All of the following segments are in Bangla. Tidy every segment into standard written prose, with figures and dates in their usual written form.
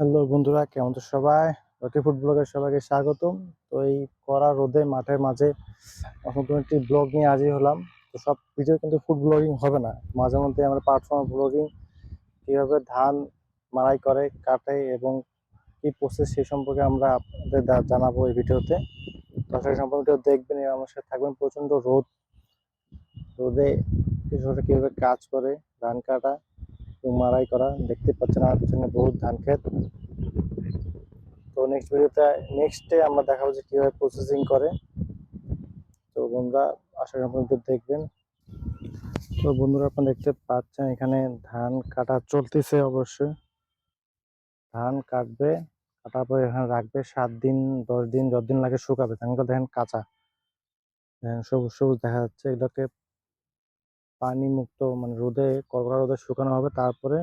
হ্যালো বন্ধুরা, কেমন তো সবাই? রকি ফুড ব্লগের সবাইকে স্বাগতম। তো এই কড়া রোদে মাঠের মাঝে নতুন একটি ব্লগ নিয়ে হাজির হলাম। তো সব ভিডিও কিন্তু ফুড ব্লগিং হবে না, মাঝে মধ্যে আমরা পার্সোনাল ব্লগিং কীভাবে ধান মাড়াই করে কাটে এবং কি প্রসেস সেই সম্পর্কে আমরা আপনাদের জানাবো এই ভিডিওতে। তো সেই সম্পর্কে দেখবেন এবং আমার সাথে থাকবেন। প্রচণ্ড রোদে কৃষকরা কীভাবে কাজ করে ধান কাটা এবং মাড়াই করা দেখতে পাচ্ছেন আমার পিছনে বহুত ধান ক্ষেত। তো নেক্সটে আমরা দেখাবো যে কিভাবে প্রসেসিং করে। তো বন্ধুরা আশা করি আপনারা দেখবেন। তো বন্ধুরা আপনারা দেখতে পাচ্ছেন এখানে ধান কাটা চলতেছে। অবশ্যই ধান কাটবে, কাটার পরে এখানে রাখবে 7 দিন 10 দিন যতদিন লাগে শুকাবে। ধানগুলো দেখেন কাঁচা, দেখেন সবুজ সবুজ দেখা যাচ্ছে। এগুলোকে পানি মুক্ত মানে রোদে, কড়কড়া রোদে শুকানো হবে। তারপরে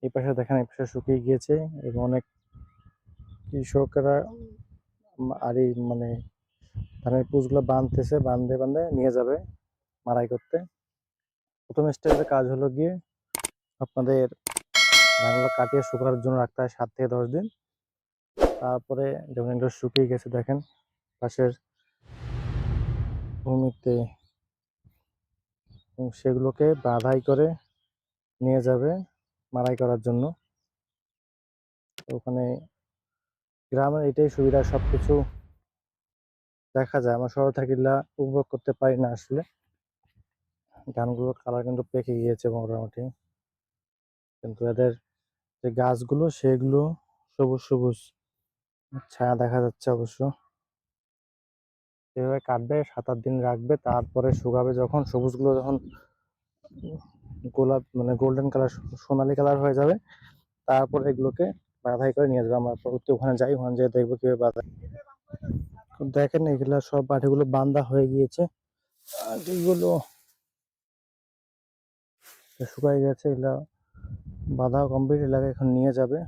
এই পাশে দেখেন এই পাশে শুকিয়ে গিয়েছে এবং অনেক কৃষকরা আর এই মানে ধানের পুষগুলো বাঁধতেছে, বাঁধে বাঁধে নিয়ে যাবে মাড়াই করতে। প্রথম স্টেজের কাজ হলো গিয়ে আপনাদের ধানগুলো কাটিয়ে শুকানোর জন্য রাখতে হয় 7 থেকে 10 দিন। তারপরে যখন এগুলো শুকিয়ে গেছে দেখেন পাশের ভূমিতে, সেগুলোকে বাঁধাই করে নিয়ে যাবে মাড়াই করার জন্য। ওখানে গ্রামের এটাই সুবিধা, সবকিছু দেখা যায়। আমরা শহরে থাকিলা উপভোগ করতে পারি না আসলে। ধানগুলোর কালার কিন্তু পেকে গিয়েছে মোটামুটি, কিন্তু এদের যে গাছগুলো সেগুলো সবুজ সবুজ ছায়া দেখা যাচ্ছে। অবশ্য এভাবে কাটবে, 7-8 দিন রাখবে, তারপরে শুকাবে। যখন সবুজগুলো যখন গোলাপ মানে গোল্ডেন কালার, সোনালি কালার হয়ে যাবে, তারপরে এগুলোকে বাঁধাই করে নিয়ে যাবে। আমরা পরবর্তী ওখানে যাই, ওখানে যেয়ে দেখবো কিভাবে বাঁধাই। দেখেন এগুলা সব পাঠিগুলো বাঁধা হয়ে গিয়েছে, আর এগুলো শুকাই গেছে। এগুলা বাঁধা কমপ্লিট, এলাকা এখন নিয়ে যাবে।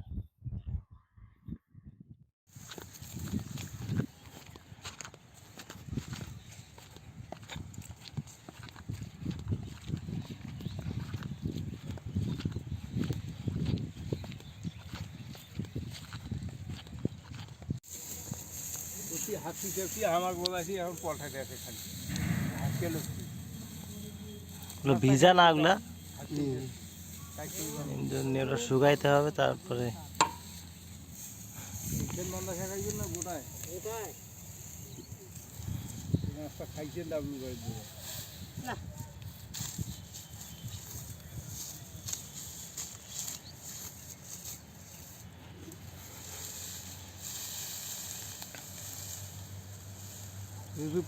ভিজা না ওগুলা শুকাইতে হবে। তারপরে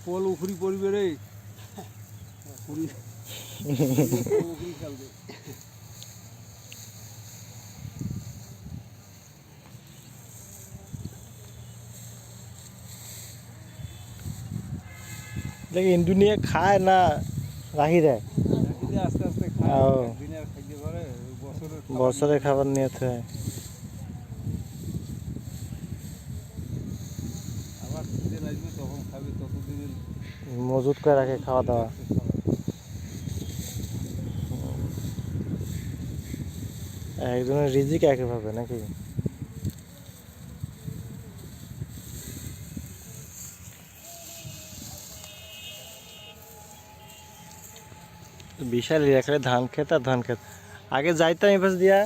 পোল উফরি পড়বে রে দেখি ইন্ডোনিয়া খায় না রাখি দেয়, আস্তে আস্তে বছরের খাবার নিয়ে আবার সিজন আসবে তখন খাবে, ততদিন মজুত করে রাখে খাওয়া দাওয়া। একজনের রিজিক একইভাবে নাকি? বিশাল এলাকায় ধান ক্ষেত আর ধান ক্ষেত। আগে যাইতাম এই পাশ দিয়া,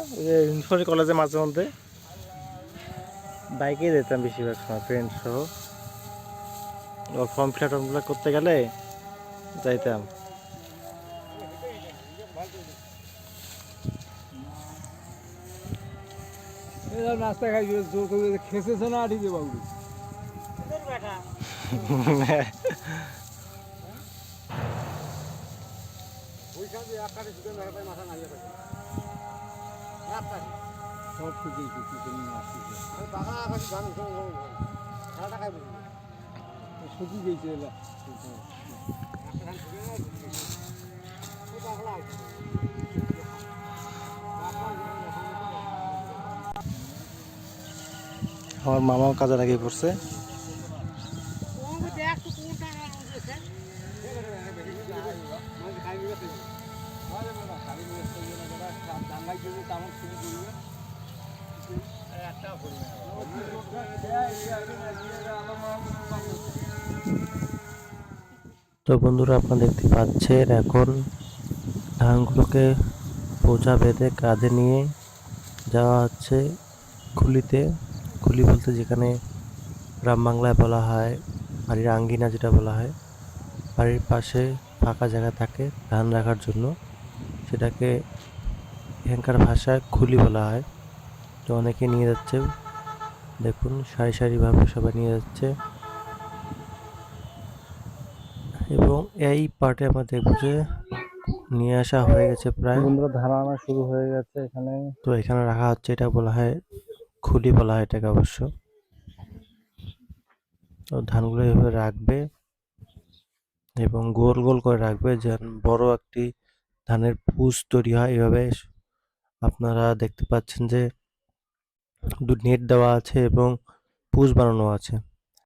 কলেজে মাঝে মধ্যে বাইকে যেতাম বেশিরভাগ সময়, ফ্রেন্ড সহ। ফর্ম ফিল আপ করতে গেলে যাইতাম। নাস্তা খাই জোর করে খেসেছে না আঠিকে বাবু সব শুকিয়ে গেছে। আমার মামাও কাজে লাগিয়ে পড়ছে। দাঙ্গাই তেমন শুরু করবে। তো বন্ধুরা, আপনারা দেখতে পাচ্ছেন এখন ধানগুলোকে বোঝা বেঁধে কাঁধে নিয়ে যাওয়া হচ্ছে খুলিতে। খুলি বলতে যেখানে গ্রাম বাংলায় বলা হয় বাড়ির আঙ্গিনা, যেটা বলা হয় বাড়ির পাশে ফাঁকা জায়গা থাকে ধান রাখার জন্য, সেটাকে এখানকার ভাষায় খুলি বলা হয়। তো অনেকে নিয়ে যাচ্ছে, দেখুন সারি সারিভাবে সবাই নিয়ে যাচ্ছে। এবং এই পার্টে আমরা দেখবো যে নিয়ে আসা হয়ে গেছে প্রায়। বন্ধুরা, ধান আনা শুরু হয়ে গেছে এখানে। তো এখানে রাখা হচ্ছে, এটা বলা হয় খুলি বলা হয় এটাকে অবশ্য। তো ধানগুলো এভাবে রাখবে এবং গোল গোল করে রাখবে, যেন বড় একটি ধানের পুষ তৈরি হয়। এভাবে আপনারা দেখতে পাচ্ছেন যে নেট দেওয়া আছে এবং পুষ বানানো আছে।